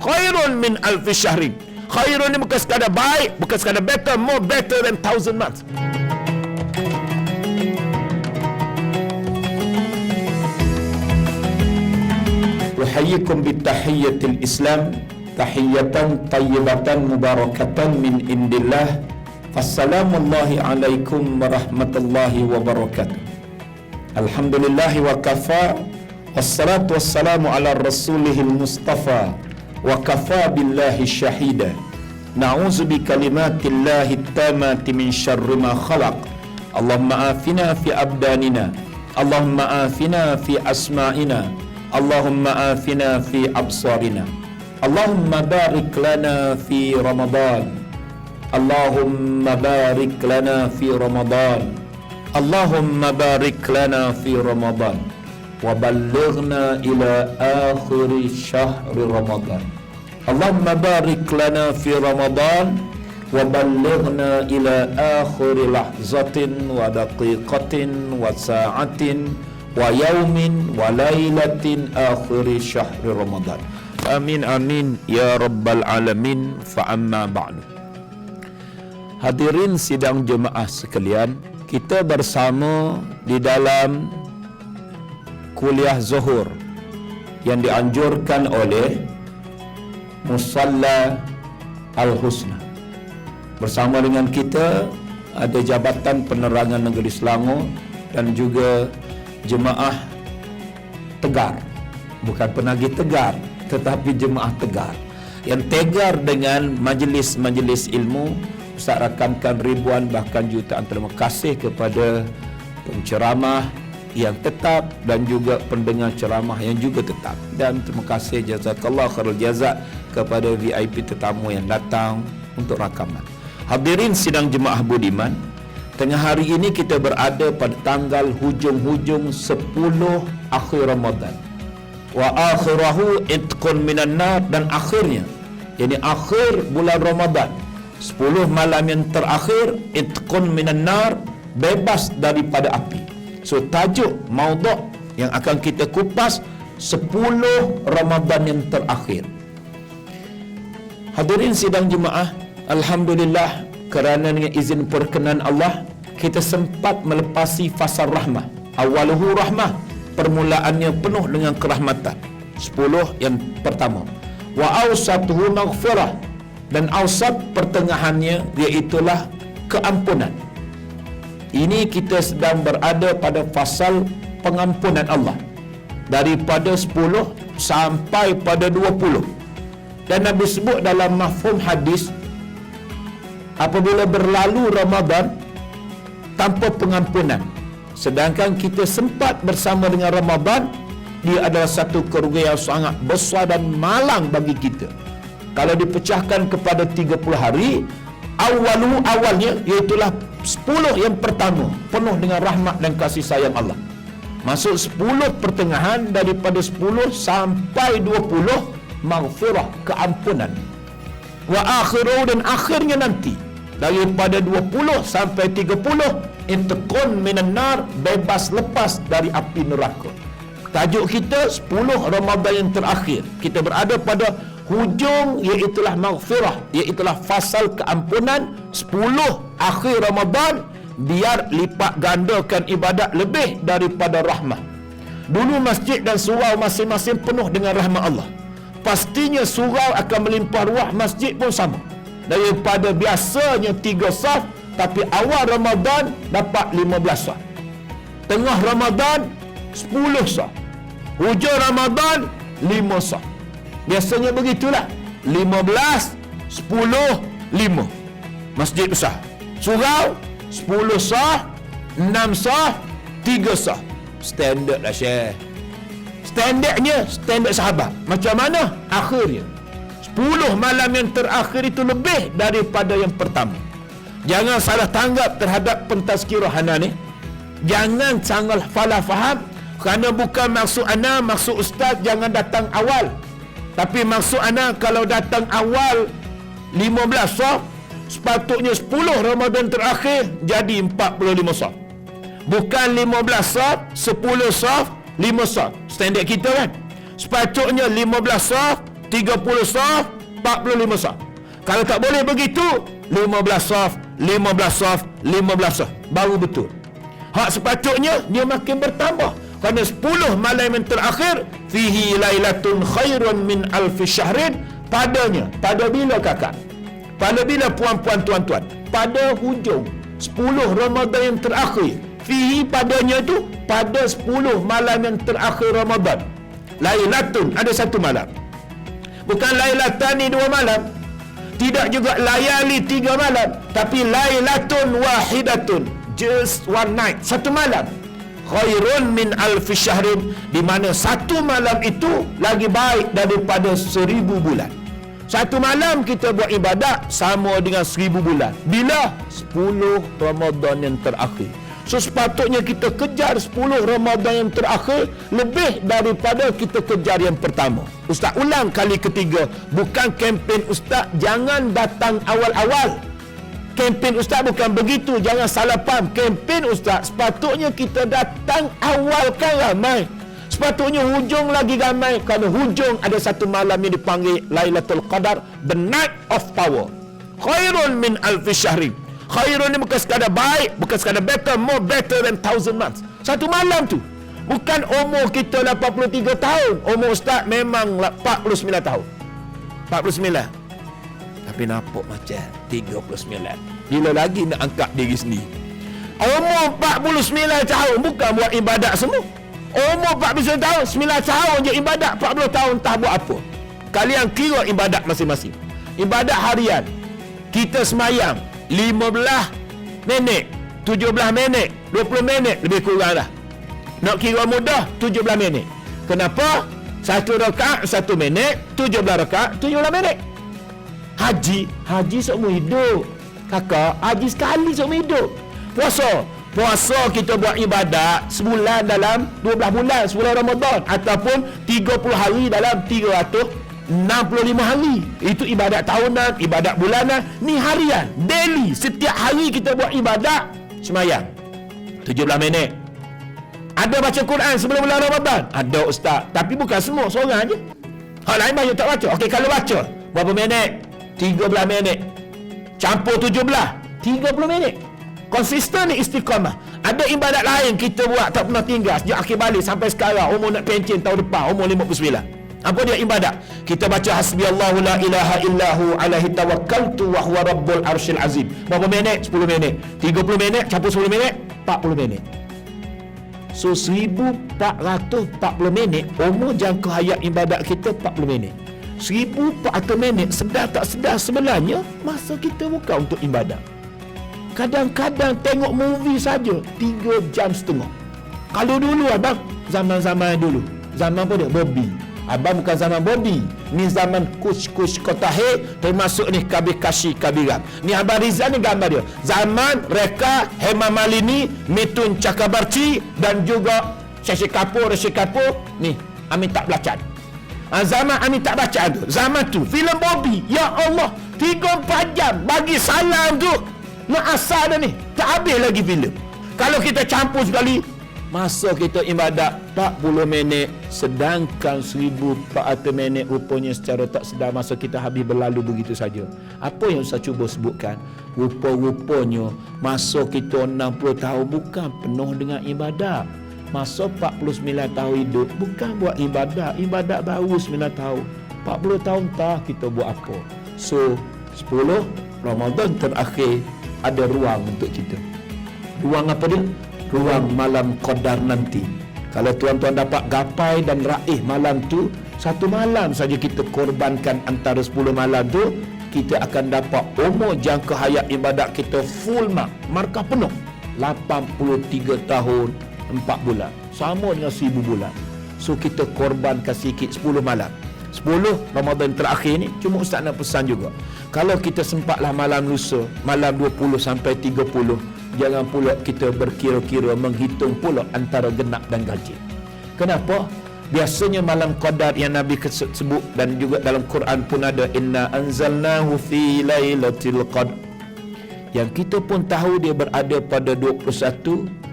khairun min alfi syahrin. Khairun ni bukan sekadar baik, bukan sekadar better, more better than 1,000 months. Uhayyikum bitahiyyatil Islam, tahiyatan tayyibatan mubarakatan min indillah. Assalamualaikum alaikum warahmatullahi wabarakatuh. Alhamdulillah wa kafa, wassalatu wassalamu ala rasulihil mustafa, wa kafa billahi syahida. Na'udzu bi kalimatillahi tamati min syarri ma khalaq. Allahumma afina fi abdanina, Allahumma afina fi asma'ina, Allahumma afina fi absarina. Allahumma barik lana fi Ramadan, Allahumma barik lana fi Ramadan, Allahumma barik lana fi Ramadan, wa ballighna ila akhir syahri Ramadan. Allahumma barik lana fi Ramadan, wa ballighna ila akhir lahzatin wa daqiqatin wa sa'atin wa yaumin wa lailatin akhir syahri Ramadan. Amin amin ya rabbal alamin. Fa amma ba'du. Hadirin sidang jemaah sekalian, kita bersama di dalam kuliah zuhur yang dianjurkan oleh Musalla Al-Husna. Bersama dengan kita ada Jabatan Penerangan Negeri Selangor dan juga jemaah Tegar. Bukan penagih Tegar, tetapi jemaah Tegar yang tegar dengan majlis-majlis ilmu. Ustaz rakamkan ribuan bahkan jutaan terima kasih kepada penceramah yang tetap dan juga pendengar ceramah yang juga tetap, dan terima kasih jazakallah khairul jazak kepada VIP tetamu yang datang untuk rakaman. Hadirin sidang jemaah budiman, tengah hari ini kita berada pada tanggal hujung-hujung 10 akhir Ramadan. Wa akhirahu itqun minan nar, dan akhirnya, yakni akhir bulan Ramadan, 10 malam yang terakhir, itqun minan nar, bebas daripada api. So tajuk maudhu' yang akan kita kupas 10 Ramadan yang terakhir. Hadirin sidang jemaah, alhamdulillah kerana dengan izin perkenan Allah kita sempat melepasi fasa rahmah. Awaluhu rahmah, permulaannya penuh dengan kerahmatan. 10 yang pertama. Wa awsatuhu maghfirah, dan awsat pertengahannya iaitulah keampunan. Ini kita sedang berada pada fasal pengampunan Allah daripada 10 sampai pada 20. Dan Nabi sebut dalam mafhum hadis, apabila berlalu Ramadan tanpa pengampunan, sedangkan kita sempat bersama dengan Ramadan, dia adalah satu kerugian yang sangat besar dan malang bagi kita. Kalau dipecahkan kepada 30 hari, awalnya iaitulah 10 yang pertama penuh dengan rahmat dan kasih sayang Allah. Masuk 10 pertengahan daripada 10 sampai 20 maghfirah, keampunan. Wa akhiru, dan akhirnya nanti daripada 20 sampai 30 intaqun minan nar, bebas lepas dari api neraka. Tajuk kita 10 Ramadan yang terakhir. Kita berada pada hujung, iaitulah maghfirah, iaitulah fasal keampunan 10 akhir Ramadan, biar lipat gandakan ibadat lebih daripada rahmat. Dulu masjid dan surau masing-masing penuh dengan rahmat Allah. Pastinya surau akan melimpah ruah, masjid pun sama. Daripada biasanya 3 saf, tapi awal Ramadan dapat 15 saf. Tengah Ramadan 10 saf. Hujung Ramadan 5 saf. Biasanya begitulah. 15, 10, 5. Masjid besar. Surau 10 sah, 6 sah, 3 sah. Standard lah Syekh. Standardnya standard sahabat. Macam mana? Akhirnya 10 malam yang terakhir itu lebih daripada yang pertama. Jangan salah tanggap terhadap pentazkirah ana ni. Jangan salah faham, kerana bukan maksud ana, maksud ustaz jangan datang awal. Tapi maksud ana kalau datang awal 15 saf, sepatutnya 10 Ramadan terakhir jadi 45 saf. Bukan 15 saf, 10 saf, 5 saf. Standard kita kan. Sepatutnya 15 saf, 30 saf, 45 saf. Kalau tak boleh begitu, 15 saf, 15 saf, 15 saf. Baru betul. Hak sepatutnya dia makin bertambah. Kerana 10 malam yang terakhir, fihi lailatun khairun min alfi syahrin. Padanya, pada bila kakak? Pada bila puan-puan tuan-tuan? Pada hujung 10 Ramadan yang terakhir. Fihi padanya tu pada 10 malam yang terakhir Ramadan. Lailatun, ada satu malam. Bukan lailatani 2 malam. Tidak juga layali 3 malam. Tapi lailatun wahidatun. Just one night. Satu malam. Khairun min alfi syahrin. Di mana satu malam itu lagi baik daripada 1000 bulan. Satu malam kita buat ibadat sama dengan 1000 bulan. Bila? 10 Ramadan yang terakhir. So sepatutnya kita kejar 10 Ramadan yang terakhir lebih daripada kita kejar yang pertama. Ustaz ulang kali ketiga. Bukan kempen Ustaz jangan datang awal-awal. Kempen Ustaz bukan begitu. Jangan salah faham. Kempen Ustaz sepatutnya kita datang awal kan ramai. Sepatutnya hujung lagi ramai. Kerana hujung ada satu malam yang dipanggil Lailatul Qadar, the night of power. Khairun min alfi syahrin. Khairun ni bukan sekadar baik, bukan sekadar better, more better than 1000 months. Satu malam tu. Bukan umur kita 83 tahun. Umur Ustaz memang 49 tahun. 49. Tapi nampak macam 39. Bila lagi nak angkat diri sendiri. Umur 49 tahun bukan buat ibadat semua. Umur 49 tahun, 9 tahun je ibadat, 40 tahun tak buat apa. Kalian kira ibadat masing-masing. Ibadat harian. Kita semayang 15 minit, 17 minit, 20 minit lebih kurang dah. Nak kira mudah 17 minit. Kenapa? 1 rakaat 1 minit, 17 rakaat 17 minit. Haji seumur hidup. Kakak, haji sekali seumur hidup. Puasa kita buat ibadat sebulan dalam 12 bulan, sebulan Ramadan, ataupun 30 hari dalam 365 hari. Itu ibadat tahunan, ibadat bulanan. Ni harian, daily. Setiap hari kita buat ibadat. Semayang 17 minit. Ada baca Quran sebelum bulan Ramadan? Ada Ustaz. Tapi bukan semua, seorang je. Hal lain banyak tak baca. Okey, kalau baca berapa minit? 13 minit. Campur 17, 30 minit. Konsisten ni istiqamah. Ada ibadat lain kita buat tak pernah tinggal sejak akhir balik sampai sekarang, umur nak pencen tahun depan, umur 59. Apa dia ibadat? Kita baca hasbiyallahu la ilaha illahu alaihi tawakkaltu wa huwa rabbul arsyil azim. Berapa minit? 10 minit. 30 minit campur 10 minit, 40 minit. So 1440 minit umur jangka hayat ibadat kita 40 minit. 1400 minit sedar tak sedar sebenarnya masa kita bukan untuk ibadat. Kadang-kadang tengok movie saja 3 jam setengah. Kalau dulu abang, zaman-zaman dulu, zaman apa dia? Bobby. Abang bukan zaman Bobby. Ni zaman Kush Kotahe, termasuk ni Kabir Kashi Kabiram. Ni Abang Rizal ni gambar dia. Zaman Reka, Hema Malini, Mitun Cakabarti dan juga Shashi Kapoor, ni Amitabh Bachchan. Zaman Amitabh Bachchan tu, zaman tu filem Bobby. Ya Allah, 3-4 jam bagi salam tu. Nak asal dah ni. Tak habis lagi filem. Kalau kita campur sekali, masa kita ibadat 40 minit, sedangkan 1400 minit rupanya secara tak sedar masa kita habis berlalu begitu saja. Apa yang saya cuba sebutkan? Rupa-rupanya masa kita 60 tahun bukan penuh dengan ibadat. Masa 49 tahun hidup bukan buat ibadat. Ibadat baru 9 tahun. 40 tahun tak kita buat apa. So 10 Ramadan terakhir ada ruang untuk kita. Ruang apa dia? Ruang malam qadar nanti. Kalau tuan-tuan dapat gapai dan raih malam tu, satu malam saja kita korbankan antara 10 malam tu, kita akan dapat umur jangka hayat ibadat kita full markah penuh. 83 tahun 4 bulan. Sama dengan 1000 bulan. So kita korbankan sikit 10 malam. 10 Ramadan terakhir ni, cuma Ustaz nak pesan juga. Kalau kita sempatlah malam lusa, malam 20 sampai 30, jangan pula kita berkira-kira menghitung pula antara genap dan ganjil. Kenapa? Biasanya malam qadar yang Nabi sebut dan juga dalam Quran pun ada, inna anzalnahu fi lailatul qadr. Yang kita pun tahu dia berada pada 21,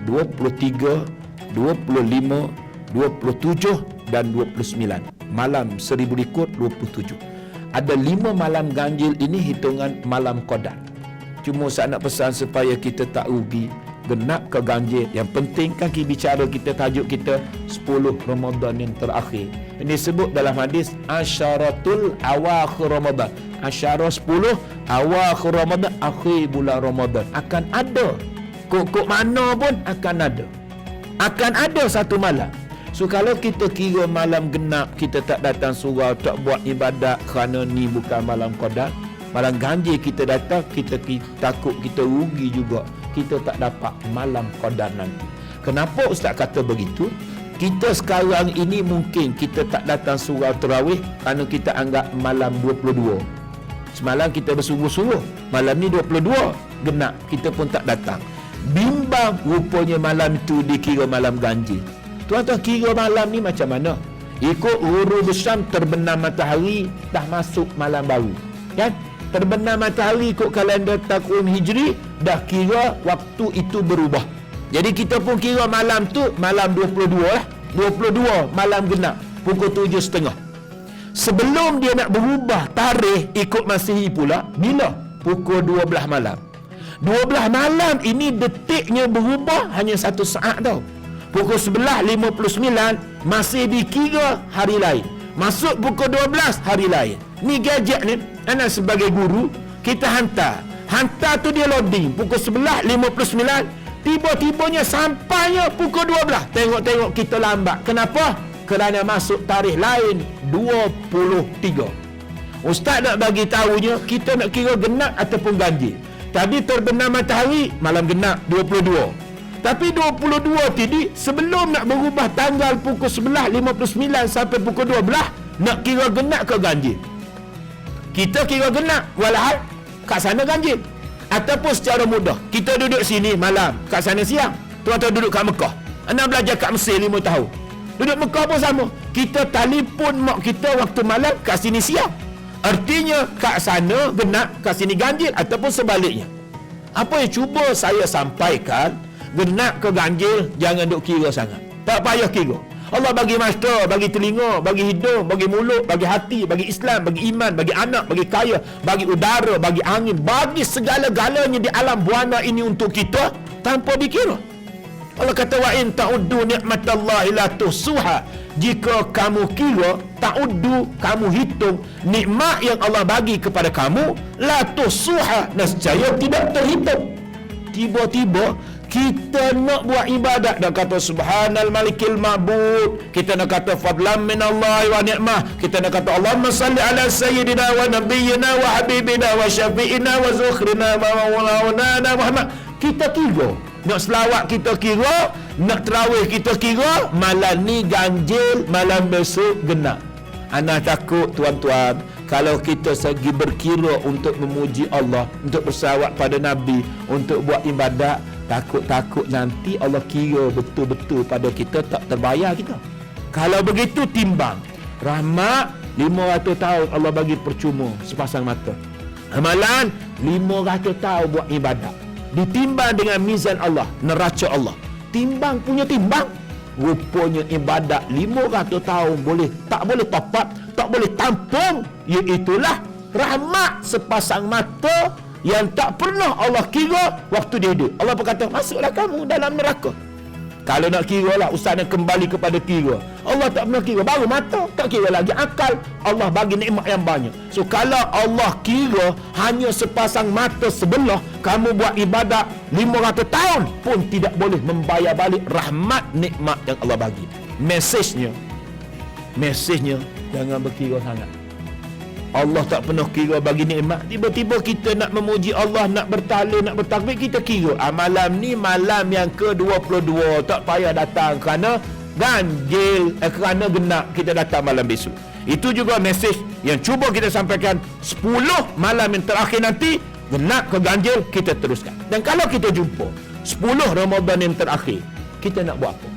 23, 25, 27 dan 29. malam 1000 ikut 27. Ada 5 malam ganjil ini hitungan malam qadar. Cuma saya nak pesan supaya kita tak rugi, genap ke ganjil. Yang penting kan kita bicara, kita tajuk kita 10 Ramadan yang terakhir. Ini disebut dalam hadis asyaratul awakhir Ramadan. Asyarah 10 awakhir Ramadan, akhir bulan Ramadan. Akan ada. Kok mana pun akan ada. Akan ada satu malam. So kalau kita kira malam genap, kita tak datang surau, tak buat ibadat kerana ni bukan malam qadar, malam ganjil kita datang, kita takut kita rugi juga. Kita tak dapat malam qadar nanti. Kenapa Ustaz kata begitu? Kita sekarang ini mungkin kita tak datang surau tarawih kerana kita anggap malam 22. Semalam kita bersungguh-sungguh, malam ni 22 genap, kita pun tak datang. Bimbang rupanya malam itu dikira malam ganjil. Tuan-tuan, kira malam ni macam mana? Ikut ghurub syam, terbenam matahari, dah masuk malam baru. Kan? Terbenam matahari ikut kalender takwim hijri, dah kira waktu itu berubah. Jadi kita pun kira malam tu malam 22 lah. 22 malam genap, pukul 7.30. Sebelum dia nak berubah tarikh ikut Masihi pula, bila? Pukul 12 malam. 12 malam ini detiknya berubah hanya 1 saat tau. Pukul 11.59 masih dikira hari lain. Masuk pukul 12 hari lain. Ni gadget ni, anak sebagai guru, kita hantar. Hantar tu dia loading pukul 11.59, tiba-tibanya sampainya pukul 12. Tengok-tengok kita lambat. Kenapa? Kerana masuk tarikh lain 23. Ustaz nak bagi tahunya, kita nak kira genap ataupun ganjil. Tadi terbenam matahari malam genap 22. Tapi 22 tadi sebelum nak berubah tanggal pukul 11.59 sampai pukul 12, nak kira genap ke ganjil? Kita kira genap walhal kat sana ganjil. Ataupun secara mudah, kita duduk sini malam, kat sana siang. Tuan-tuan duduk kat Mekah. Anak belajar kat Mesir 5 tahun. Duduk Mekah pun sama. Kita telefon mak kita waktu malam, kat sini siang. Artinya kat sana genap, kat sini ganjil, ataupun sebaliknya. Apa yang cuba saya sampaikan, genap ke ganjil, jangan duk kira sangat. Tak payah kira. Allah bagi mata, bagi telinga, bagi hidung, bagi mulut, bagi hati, bagi Islam, bagi iman, bagi anak, bagi kaya, bagi udara, bagi angin, bagi segala-galanya di alam buana ini untuk kita tanpa dikira. Allah kata wa in ta'uddu ni'matallahi la tuhsuha. Jika kamu kira, ta'uddu, kamu hitung nikmat yang Allah bagi kepada kamu, la tuhsuha, nescaya tidak terhitung. Tiba-tiba kita nak buat ibadat, dah kata subhanal malikil ma'bud, kita nak kata fadlan minallahi wa ni'mah, kita nak kata Allahumma salli ala sayyidina wa nabiyyina wa habibina wa syafi'ina wa zukhrina wa maulana Muhammad. Kita kira, nak selawat kita kira, nak tarawih kita kira, malam ni ganjil, malam besok genap. Ana takut tuan-tuan, kalau kita segi berkira untuk memuji Allah, untuk bersalawat pada Nabi, untuk buat ibadat, takut-takut nanti Allah kira betul-betul pada kita, tak terbayar kita. Kalau begitu timbang. Rahmat 500 tahun Allah bagi percuma sepasang mata. Amalan 500 tahun buat ibadat. Ditimbang dengan mizan Allah, neraca Allah. Timbang punya timbang. Rupanya ibadat 500 tahun tak boleh top up, tak boleh tampung. Iaitulah rahmat sepasang mata yang tak pernah Allah kira waktu dia hidup. Allah berkata, masuklah kamu dalam neraka. Kalau nak kira lah, ustaz nak kembali kepada kira. Allah tak pernah kira, baru mata, tak kira lagi akal. Allah bagi nikmat yang banyak. So kalau Allah kira hanya sepasang mata sebelah, kamu buat ibadat 500 tahun pun tidak boleh membayar balik rahmat nikmat yang Allah bagi. Mesejnya jangan berkira sangat. Allah tak pernah kira bagi nikmat. Tiba-tiba kita nak memuji Allah, nak bertahlil, nak bertakbir, kita kira malam ni malam yang ke-22, tak payah datang kerana ganjil, kerana genap, kita datang malam besok. Itu juga mesej yang cuba kita sampaikan. 10 malam yang terakhir nanti, genap ke ganjil, kita teruskan. Dan kalau kita jumpa 10 Ramadan yang terakhir, kita nak buat apa?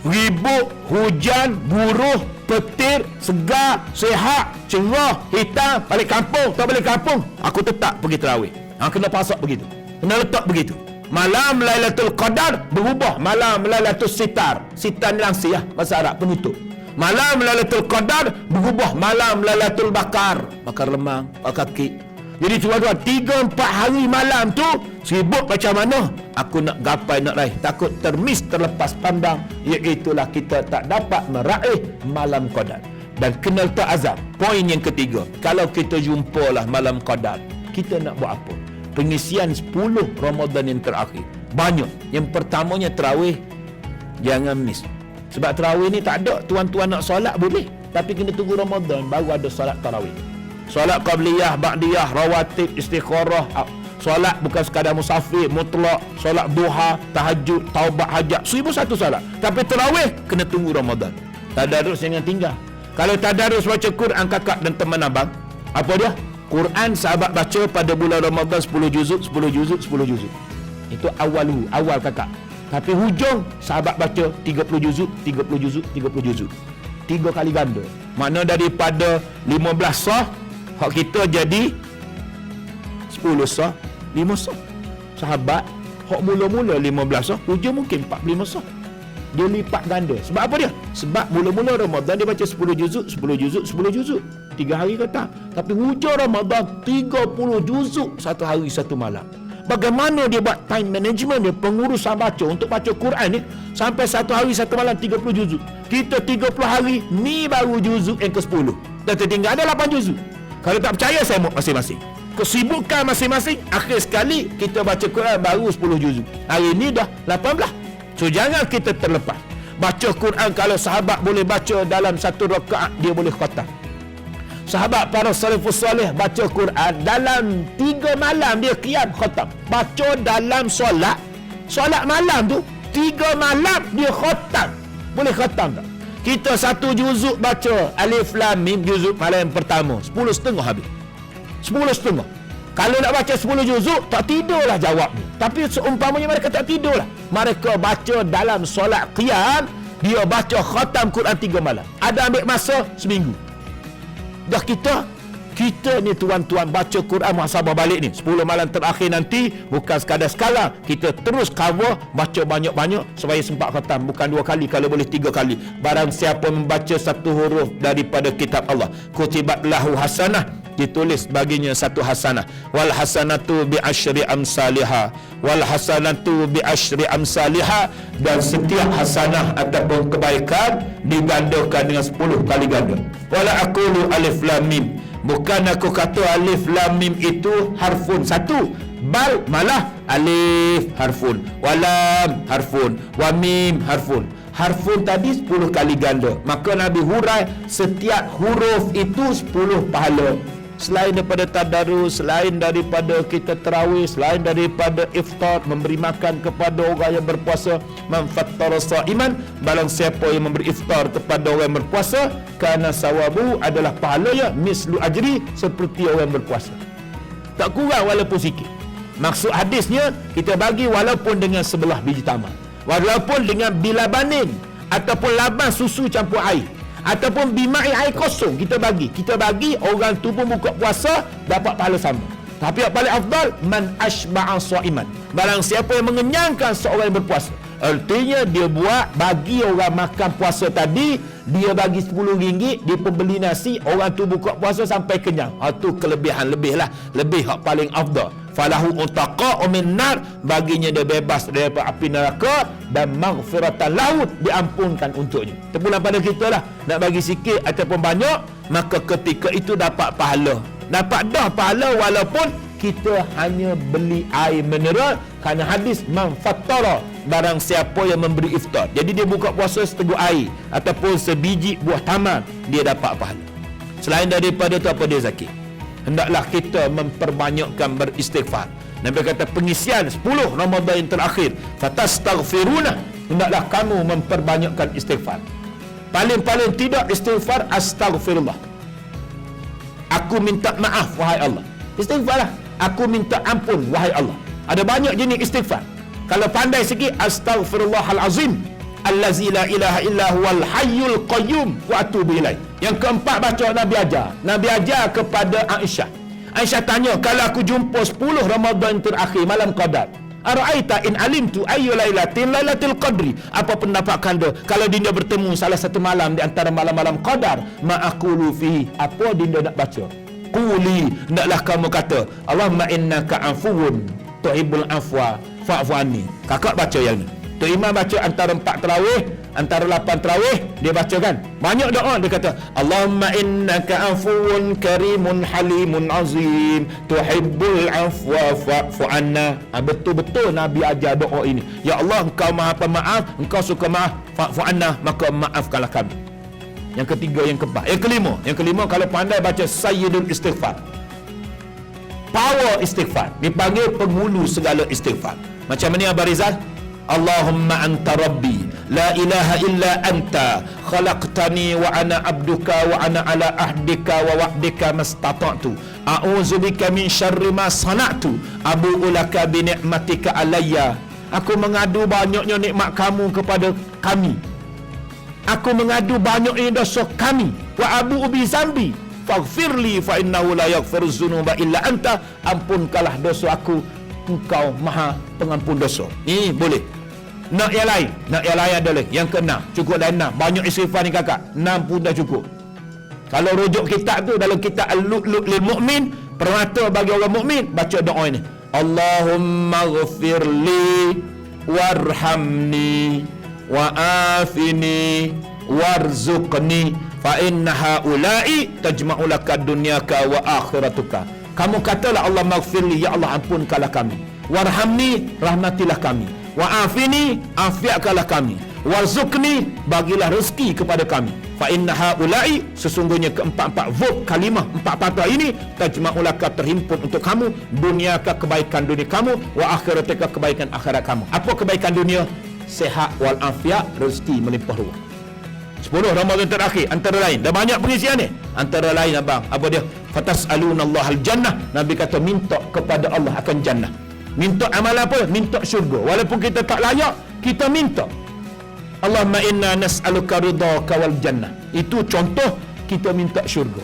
Ribut, hujan, buruh, petir, segar, sihat, cerah, hitam, balik kampung, tak balik kampung, aku tetap pergi tarawih. Kena pasak begitu, kena letak begitu. Malam Lailatul Qadar berubah malam Lailatul Sitar. Sitar ni langsir lah, bahasa Arab, penutup. Malam Lailatul Qadar berubah malam Lailatul bakar lemang, bakar kaki. Jadi tuan-tuan, 3-4 hari malam tu sibuk macam mana aku nak gapai nak raih, takut terlepas pandang, iaitulah kita tak dapat meraih malam Qadar. Dan kena letak azam. Poin yang ketiga, kalau kita jumpalah malam Qadar, kita nak buat apa? Pengisian 10 Ramadan yang terakhir banyak. Yang pertamanya tarawih, jangan miss. Sebab tarawih ni tak ada, tuan-tuan nak solat boleh, tapi kena tunggu Ramadan baru ada solat tarawih. Solat qabliyah, ba'diyah, rawatib, istikharah, solat bukan sekadar musafir, mutlak, solat duha, tahajud, taubat, hajat, 1001 solat. Tapi tarawih kena tunggu Ramadan. Tadarus jangan tinggal. Kalau tadarus baca Quran kakak dan teman abang, apa dia? Quran sahabat baca pada bulan Ramadan 10 juzuk, 10 juzuk, 10 juzuk. Itu awal kakak. Tapi hujung sahabat baca 30 juzuk, 30 juzuk, 30 juzuk. 3 kali ganda. Makna daripada 15 sah, hak kita jadi 10 sah, 5 sah. Sahabat hak mula-mula 15 sah, hujung mungkin 45 sah. Dia lipat ganda. Sebab apa dia? Sebab mula-mula Ramadan dia baca 10 juzuk, 10 juzuk, 10 juzuk. 3 hari kata. Tapi hujung Ramadan 30 juzuk, 1 hari 1 malam. Bagaimana dia buat time management dia, pengurusan baca untuk baca Quran ni sampai 1 hari 1 malam 30 juzuk. Kita 30 hari ni baru juzuk yang ke-10. Dan tertinggal ada 8 juzuk. Kalau tak percaya saya mau masing-masing. Kesibukan masing-masing, akhir sekali kita baca Quran baru 10 juzuk. Hari ni dah 18. So jangan kita terlepas. Baca Quran, kalau sahabat boleh baca dalam 1 rakaat, dia boleh khatam. Sahabat para salafus soleh baca Quran dalam 3 malam dia qiyam khatam. Baca dalam solat malam tu 3 malam dia khatam. Boleh khatam tak? Kita 1 juzuk baca Alif Lam Mim, juzuk malam yang pertama 10.30 habis. 10.30. Kalau nak baca 10 juzuk, tak tidurlah jawabnya. Tapi seumpamanya mereka tak tidurlah, mereka baca dalam solat qiyam, dia baca khatam Quran 3 malam. Ada ambil masa seminggu. Dah kita ni tuan-tuan baca Quran muhasabah balik ni 10 malam terakhir nanti, bukan sekadar sekala, kita terus cover, baca banyak-banyak supaya sempat khatam. Bukan 2 kali, kalau boleh 3 kali. Barang siapa membaca 1 huruf daripada kitab Allah, kutibat lahu hasanah, ditulis baginya 1 hasanah. Wal hasanatu bi asyri amsalihha, wal hasanatu bi asyri amsalihha, dan setiap hasanah ataupun kebaikan digandakan dengan 10 kali ganda. Wala aqulu alif lam mim, bukan aku kata alif lam mim itu harfun satu, bal malah alif harfun, walam harfun, wa mim harfun. Harfun tadi 10 kali ganda. Maka Nabi hurai setiap huruf itu 10 pahala. Selain daripada tadarus, selain daripada kita tarawih, selain daripada iftar, memberi makan kepada orang yang berpuasa, man fattara sa'iman, barang siapa yang memberi iftar kepada orang yang berpuasa, kana sawabu, adalah pahalanya mislu ajri, seperti orang yang berpuasa. Tak kurang walaupun sikit. Maksud hadisnya, kita bagi walaupun dengan sebelah biji tamar, walaupun dengan bilabanin ataupun laban susu campur air, ataupun bima'i air kosong, kita bagi orang tu pun buka puasa dapat pahala sama. Tapi yang paling afdal, man ashba'a sha'iman, barang siapa yang mengenyangkan seorang yang berpuasa. Artinya dia buat bagi orang makan puasa tadi, dia bagi RM10, dia pembeli nasi, orang tu buka puasa sampai kenyang. Itu kelebihan, lebih hak paling afdal. Falahu utaqa'u min nar, baginya dia bebas daripada api neraka, dan maghfiratan lahu, diampunkan untuknya. Terpulang pada kita lah, nak bagi sikit ataupun banyak, maka ketika itu dapat pahala. Dapat dah pahala walaupun kita hanya beli air mineral, kerana hadis man fattara, barang siapa yang memberi iftar. Jadi dia buka puasa seteguk air ataupun sebiji buah tamar, dia dapat pahala. Selain daripada itu, apa dia zakir? Hendaklah kita memperbanyakkan beristighfar. Nabi kata pengisian 10 Ramadan yang terakhir, fatastaghfiruna, hendaklah kamu memperbanyakkan istighfar. Paling-paling tidak istighfar astaghfirullah, aku minta maaf wahai Allah. Istighfarlah, aku minta ampun wahai Allah. Ada banyak jenis istighfar. Kalau pandai sikit, astaghfirullahal azim allazi la ilaha illa huwal hayyul qayyum wa atubu ilaih. Yang keempat, baca Nabi ajar kepada Aisyah. Aisyah tanya, kalau aku jumpa 10 Ramadan terakhir malam Qadar, Ara'aita in alimtu ayyu lailatul qadri. Apa pendapat anda kalau dinda bertemu salah satu malam di antara malam-malam qadar? Ma aqulu fihi. Apa dinda nak baca? Quli, naklah kamu kata, Allahumma innaka afuwun tuhibbul afwa fa'fu anni. Kakak baca yang ni. Tok Imam baca antara 4 tarawih, antara 8 tarawih, dia baca kan. Banyak doa dia kata, Allahumma innaka afuwun karimun halimun azim tuhibbul afwa fa'fu anna. Betul-betul Nabi ajar doa ini. Ya Allah, engkau Maha Pemaaf, engkau suka maaf, fa'fu anna, maka maafkanlah kami. Yang ketiga, yang keempat, yang kelima kalau pandai baca sayyidul istighfar. Power istighfar, dipanggil penghulu segala istighfar. Macam mana Abang Rizal? Allahumma anta rabbi la ilaha illa anta khalaqtani wa ana abduka wa ana ala ahdika wa wa'dika mastata'tu a'udzubika min syarri ma sana'tu abu'u laka bi ni'matika alayya. Aku mengadu banyaknya nikmat kamu kepada kami. Aku mengadu banyaknya dosa kami. Wa abu'u bi zambi faghfirli fa innahu la yaghfiru dzunuba illa anta. Ampunkanlah dosa aku, engkau maha pengampun dosa. Ini boleh. Nak yang lain adalah yang ke-6. Cukup dah 6. Banyak istighfar ni kakak. 6 pun dah cukup. Kalau rujuk kitab tu dalam kitab Al-Lu'lu' lil Mu'min, permata bagi orang mukmin, baca doa ini. Allahumma ghfirli warhamni wa afini warzuqni fa inna haula'i tajma'u laka dunyaka wa akhiratuka. Kamu katalah Allah maghfirli, ya Allah ampunkanlah kami. Warhamni, rahmatilah kami. Wa afini, afiatkanlah kami. Warzuqni, bagilah rezeki kepada kami. Fa inna haula'i, sesungguhnya keempat-empat verb kalimah 4 patah ini tajma'u laka terhimpun untuk kamu dunyaka kebaikan dunia kamu wa akhiratika kebaikan akhirat kamu. Apa kebaikan dunia? Sehat wal afiat, rezeki melimpah ruah. 10 Ramadan terakhir antara lain, dah banyak pengisian ni. Antara lain abang, apa dia? Fatas'alunallaha al-jannah. Nabi kata minta kepada Allah akan jannah. Minta amal apa? Minta syurga. Walaupun kita tak layak, kita minta. Allahumma inna nas'aluka ridhaka wal jannah. Itu contoh kita minta syurga.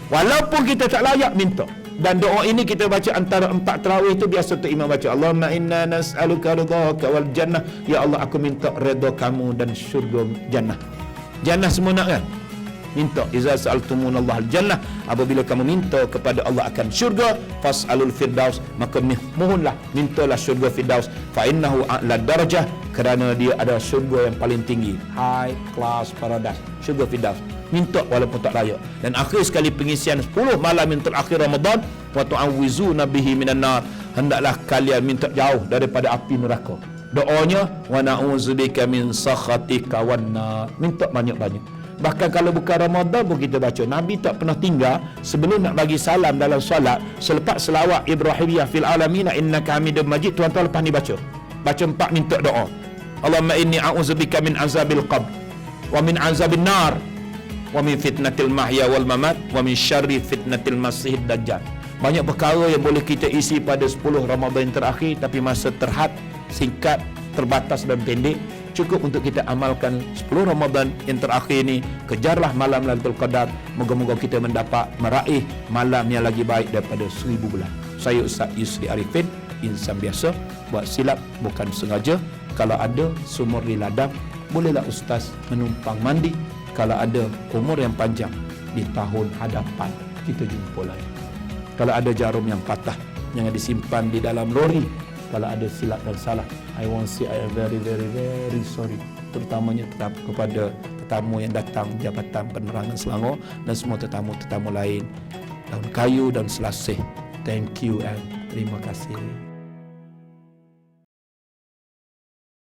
Walaupun kita tak layak, minta. Dan doa ini kita baca antara 4 tarawih itu biasa tu imam baca. Allahumma inna nas'aluka ridhaka wal jannah. Ya Allah, aku minta redha kamu dan syurga jannah. Jannah semua nak kan? Minta. Iza sa'altumunallaha al-jannah, apabila kamu minta kepada Allah akan syurga, fas'alul firdaus, maka mohonlah, mintalah syurga firdaus, fa innahu a'la darajah, kerana dia ada syurga yang paling tinggi, high class paradise, syurga firdaus. Minta walaupun tak layak. Dan akhir sekali pengisian 10 malam yang terakhir Ramadan, wa tu'awwizuna bihi minan nar, hendaklah kalian minta jauh daripada api neraka. Doanya, wa na'udzubika min sakhatika wan nar. Minta banyak-banyak. Bahkan kalau bukan Ramadan pun kita baca. Nabi tak pernah tinggal sebelum nak bagi salam dalam solat, selepas selawat Ibrahimiyah fil alamin innaka hamidum majid, tuan-tuan lepas ni baca 4 minta doa. Allahumma inni a'udzubika min azabil qabr wa min azabin nar wa min fitnatil mahya wal mamat wa min syarri fitnatil masihid dajjal. Banyak perkara yang boleh kita isi pada 10 Ramadan terakhir, tapi masa terhad, singkat, terbatas dan pendek. Cukup untuk kita amalkan 10 Ramadan yang terakhir ni. Kejarlah malam Lailatul Qadar. Moga-moga kita mendapat meraih malam yang lagi baik daripada 1000 bulan. Saya Ustaz Yusri Arifin, insan biasa, buat silap bukan sengaja. Kalau ada sumur di ladang, bolehlah Ustaz menumpang mandi. Kalau ada umur yang panjang, di tahun hadapan kita jumpa lagi. Kalau ada jarum yang patah, jangan disimpan di dalam lori. Kalau ada silap dan salah, I want to say I am very, very, very sorry. Terutamanya kepada tetamu yang datang Jabatan Penerangan Selangor dan semua tetamu-tetamu lain. Daun Kayu dan Selasih. Thank you and terima kasih.